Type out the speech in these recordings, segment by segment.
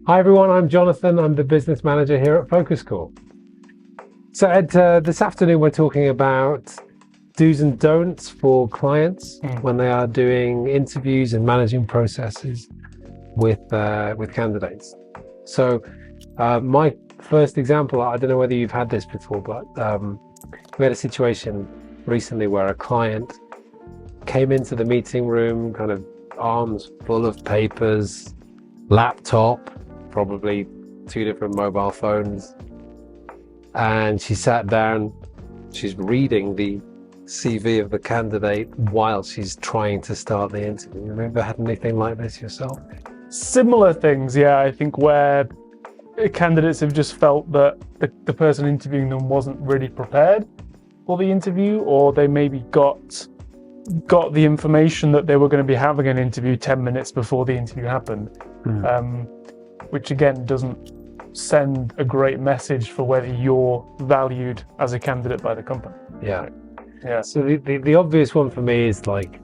Hi everyone, I'm Jonathan. I'm the business manager here at Focus Call. So Ed, this afternoon we're talking about do's and don'ts for clients when they are doing interviews and managing processes with candidates. So my first example, I don't know whether you've had this before, but we had a situation recently where a client came into the meeting room, kind of arms full of papers, laptop, probably 2 different mobile phones, and she sat down. She's reading the CV of the candidate while she's trying to start the interview. Have you ever had anything like this yourself? Similar things, yeah. I think where candidates have just felt that the person interviewing them wasn't really prepared for the interview, or they maybe got the information that they were going to be having an interview 10 minutes before the interview happened, which again doesn't send a great message for whether you're valued as a candidate by the company. Yeah. Yeah. So the obvious one for me is like,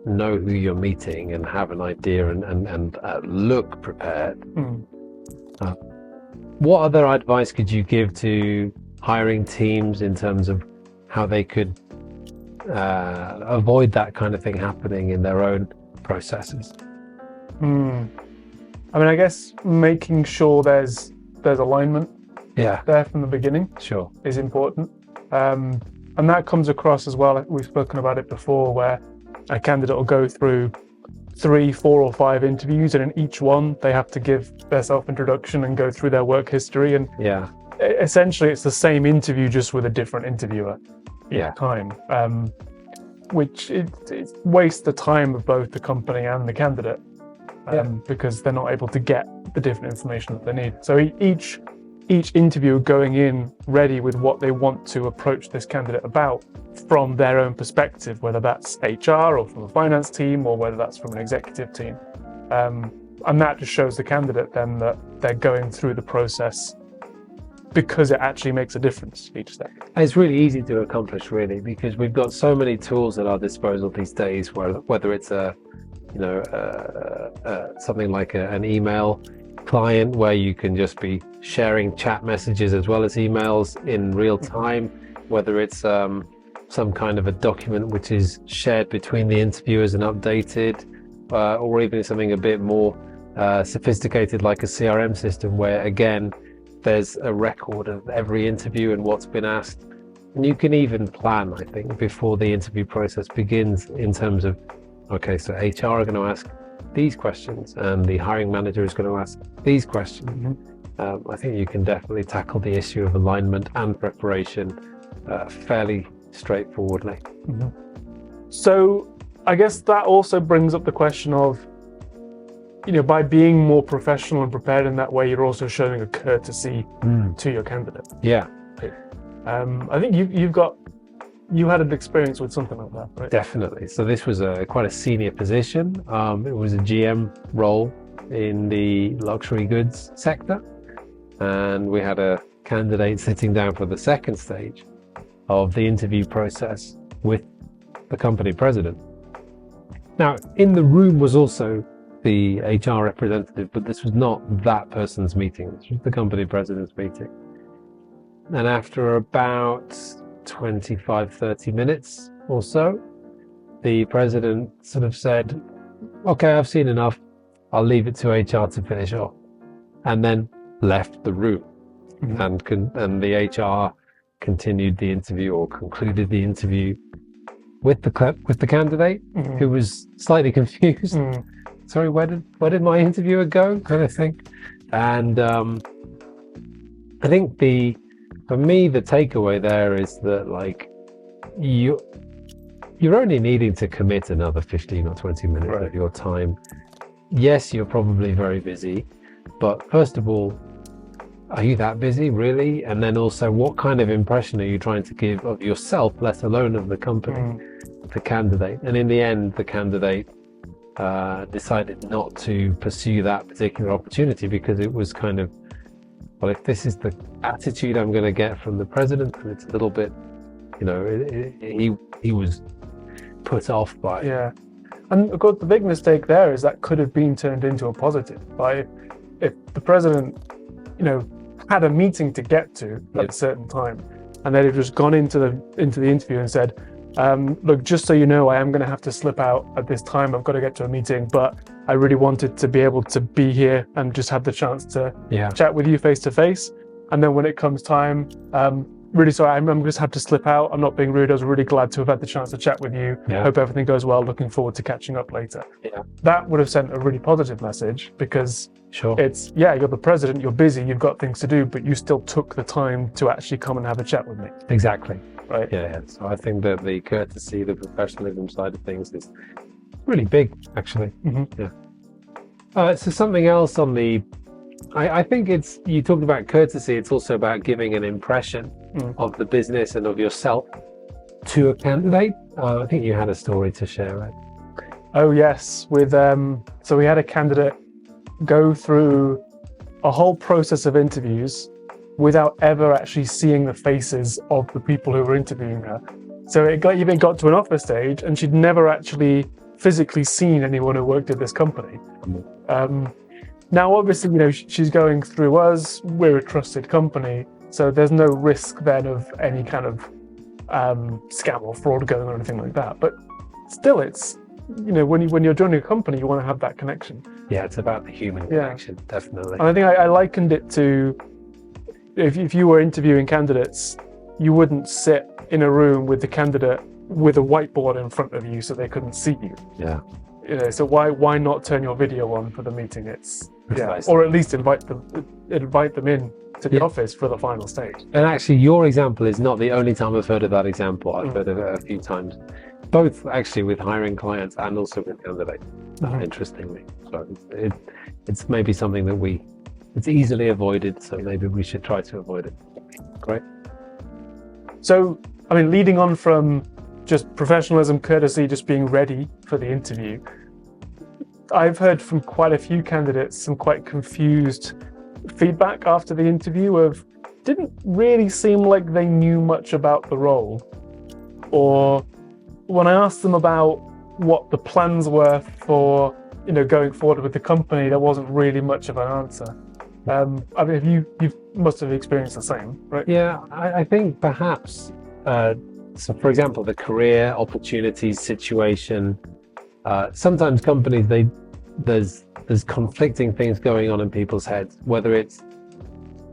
know who you're meeting and have an idea and look prepared. What other advice could you give to hiring teams in terms of how they could avoid that kind of thing happening in their own processes? I mean, I guess making sure there's alignment there from the beginning is important. And that comes across as well. We've spoken about it before, where a candidate will go through 3, 4, or 5 interviews, and in each one they have to give their self-introduction and go through their work history. And essentially it's the same interview, just with a different interviewer each time, which it wastes the time of both the company and the candidate, because they're not able to get the different information that they need. So each interviewer going in ready with what they want to approach this candidate about from their own perspective, whether that's HR or from a finance team, or whether that's from an executive team. And that just shows the candidate then that they're going through the process because it actually makes a difference each step. It's really easy to accomplish, really, because we've got so many tools at our disposal these days, whether it's something like an email client where you can just be sharing chat messages as well as emails in real time, whether it's some kind of a document which is shared between the interviewers and updated, or even something a bit more sophisticated like a CRM system where again there's a record of every interview and what's been asked. And you can even plan, I think, before the interview process begins in terms of, okay, so HR are going to ask these questions and the hiring manager is going to ask these questions. I think you can definitely tackle the issue of alignment and preparation fairly straightforwardly. So I guess that also brings up the question of, by being more professional and prepared in that way, you're also showing a courtesy to your candidate. Yeah. I think you had an experience with something like that, right? Definitely. So this was quite a senior position. It was a GM role in the luxury goods sector. And we had a candidate sitting down for the second stage of the interview process with the company president. Now, in the room was also the HR representative, but this was not that person's meeting. This was the company president's meeting. And after about 25-30 minutes or so, the president sort of said, okay, I've seen enough, I'll leave it to HR to finish off, and then left the room. And the HR continued the interview, or concluded the interview with the candidate, who was slightly confused. Sorry, where did my interviewer go, kind of thing. And I think for me, the takeaway there is that like you're only needing to commit another 15 or 20 minutes of your time. Yes, you're probably very busy, but first of all, are you that busy really? And then also, what kind of impression are you trying to give of yourself, let alone of the company, the candidate? And in the end, the candidate decided not to pursue that particular opportunity because it was kind of, well, if this is the attitude I'm going to get from the president, and it's a little bit, he was put off by it. Yeah. And of course, the big mistake there is that could have been turned into a positive. Right? If the president, had a meeting to get to at a certain time, and then had just gone into the interview and said, look, just so you know, I am going to have to slip out at this time. I've got to get to a meeting, but I really wanted to be able to be here and just have the chance to chat with you face to face. And then when it comes time, really sorry, I'm just have to slip out. I'm not being rude. I was really glad to have had the chance to chat with you. Hope everything goes well. Looking forward to catching up later. That would have sent a really positive message, because it's, you're the president, you're busy, you've got things to do, but you still took the time to actually come and have a chat with me. Exactly. Right. Yeah. So I think that the courtesy, the professionalism side of things is really big, actually. So something else on the, I think it's, you talked about courtesy, it's also about giving an impression of the business and of yourself to a candidate. I think you had a story to share, right? Oh yes, so we had a candidate go through a whole process of interviews without ever actually seeing the faces of the people who were interviewing her. So it even got to an offer stage, and she'd never actually physically seen anyone who worked at this company. Now, obviously, she's going through us. We're a trusted company, so there's no risk then of any kind of scam or fraud going on or anything like that. But still, it's, when you're joining a company, you want to have that connection. Yeah, it's about the human connection, definitely. And I think I likened it to, if you were interviewing candidates, you wouldn't sit in a room with the candidate with a whiteboard in front of you so they couldn't see you. So why not turn your video on for the meeting? It's or at least invite them in to the office for the final stage. And actually, your example is not the only time I've heard of that example. I've heard of it a few times, both actually with hiring clients and also with candidates. Interestingly, so it's maybe something that it's easily avoided. So maybe we should try to avoid it. Great. So leading on from just professionalism, courtesy, just being ready for the interview, I've heard from quite a few candidates some quite confused feedback after the interview of didn't really seem like they knew much about the role. Or when I asked them about what the plans were for, going forward with the company, there wasn't really much of an answer. You must have experienced the same, right? Yeah, I think perhaps, so for example, the career opportunities situation, sometimes companies, there's conflicting things going on in people's heads, whether it's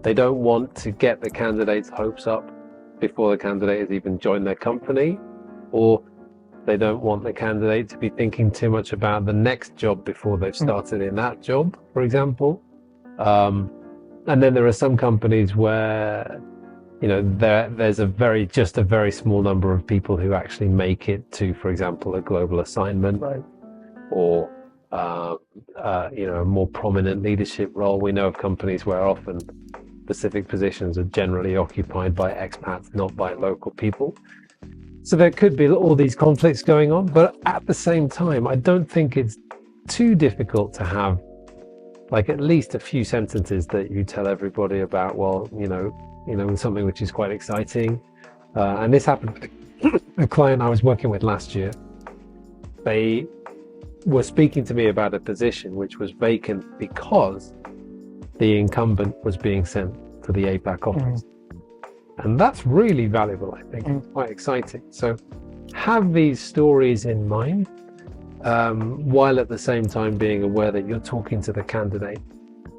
they don't want to get the candidate's hopes up before the candidate has even joined their company, or they don't want the candidate to be thinking too much about the next job before they've started in that job, for example. And then there are some companies where, there's a very small number of people who actually make it to, for example, a global assignment, or a more prominent leadership role. We know of companies where often specific positions are generally occupied by expats, not by local people. So there could be all these conflicts going on, but at the same time, I don't think it's too difficult to have at least a few sentences that you tell everybody about, something which is quite exciting. And this happened with a client I was working with last year. They were speaking to me about a position which was vacant because the incumbent was being sent to the APAC office. And that's really valuable, I think, quite exciting. So have these stories in mind, while at the same time being aware that you're talking to the candidate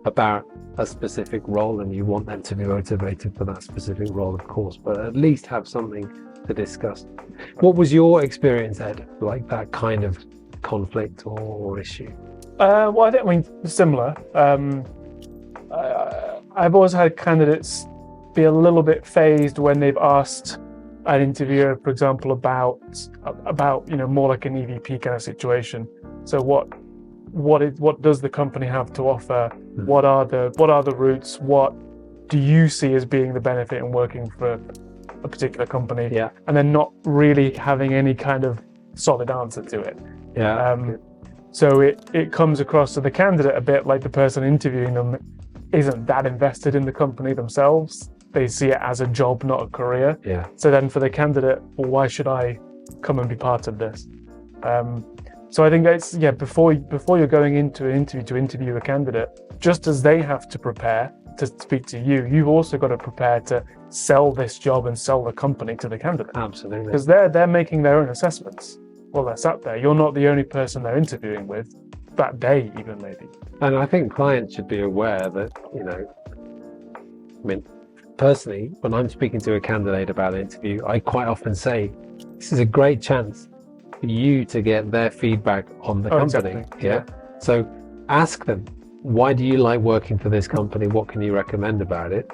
about a specific role and you want them to be motivated for that specific role, of course, but at least have something to discuss. What was your experience, Ed, like that kind of conflict or issue? Well, I think, similar. I've always had candidates be a little bit phased when they've asked an interviewer, for example, about more like an EVP kind of situation. So what does the company have to offer? What are the routes? What do you see as being the benefit in working for a particular company? Yeah. And then not really having any kind of solid answer to it. Yeah. So it comes across to the candidate a bit like the person interviewing them isn't that invested in the company themselves. They see it as a job, not a career. Yeah. So then for the candidate, well, why should I come and be part of this? So I think it's, before you're going into an interview to interview a candidate, just as they have to prepare to speak to you, you've also got to prepare to sell this job and sell the company to the candidate. Absolutely. Because they're making their own assessments. Well, they're sat there. You're not the only person they're interviewing with that day, even maybe. And I think clients should be aware that, I mean, personally, when I'm speaking to a candidate about an interview, I quite often say, this is a great chance for you to get their feedback on the company. Exactly. Yeah. So ask them, why do you like working for this company? What can you recommend about it?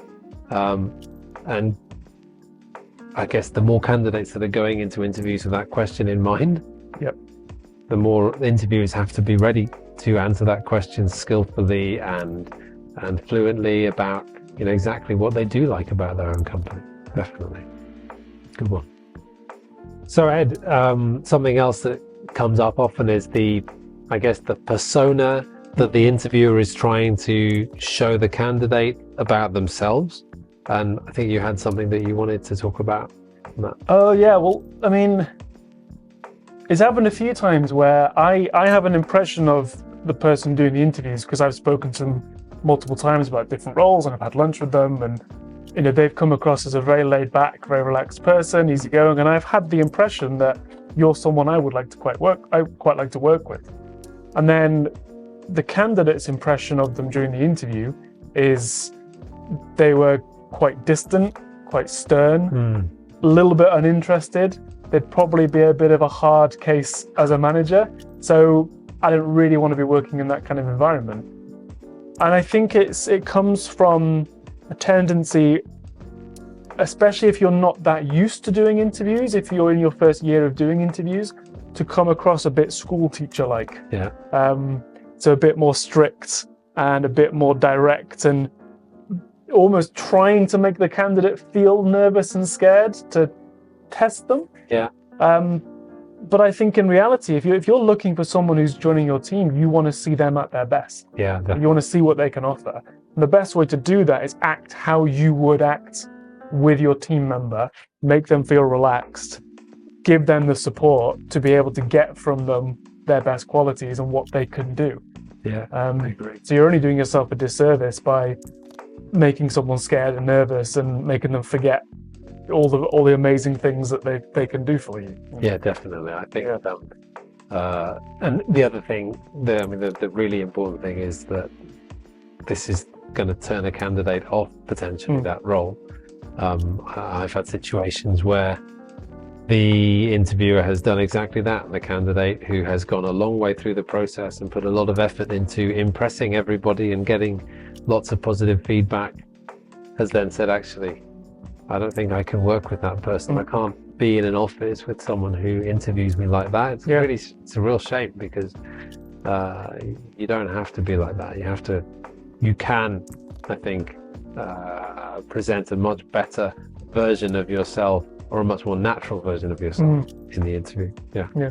And I guess the more candidates that are going into interviews with that question in mind, the more interviewers have to be ready to answer that question skillfully and fluently about exactly what they do like about their own company. Definitely. Good one. So Ed, something else that comes up often is the persona that the interviewer is trying to show the candidate about themselves. And I think you had something that you wanted to talk about on that. Oh yeah, well, I mean, it's happened a few times where I have an impression of the person doing the interviews because I've spoken to them multiple times about different roles and I've had lunch with them, and they've come across as a very laid back, very relaxed person, easygoing, and I've had the impression that you're someone I quite like to work with. And then the candidate's impression of them during the interview is they were quite distant, quite stern, a little bit uninterested. They'd probably be a bit of a hard case as a manager. So I don't really want to be working in that kind of environment. And I think it comes from a tendency, especially if you're not that used to doing interviews, if you're in your first year of doing interviews, to come across a bit school teacher-like. Yeah. So a bit more strict and a bit more direct and almost trying to make the candidate feel nervous and scared to test them. Yeah. But I think in reality, if you're looking for someone who's joining your team, you want to see them at their best. Yeah. Definitely. You want to see what they can offer. And the best way to do that is act how you would act with your team member, make them feel relaxed, give them the support to be able to get from them their best qualities and what they can do. Yeah, I agree. So you're only doing yourself a disservice by making someone scared and nervous and making them forget all the amazing things that they can do for you. Yeah, definitely. I think and the other thing, the really important thing is that this is going to turn a candidate off potentially that role. I've had situations where the interviewer has done exactly that. The candidate who has gone a long way through the process and put a lot of effort into impressing everybody and getting lots of positive feedback has then said, actually, I don't think I can work with that person. I can't be in an office with someone who interviews me like that. It's a real shame because you don't have to be like that. You can, I think, present a much better version of yourself or a much more natural version of yourself in the interview. Yeah.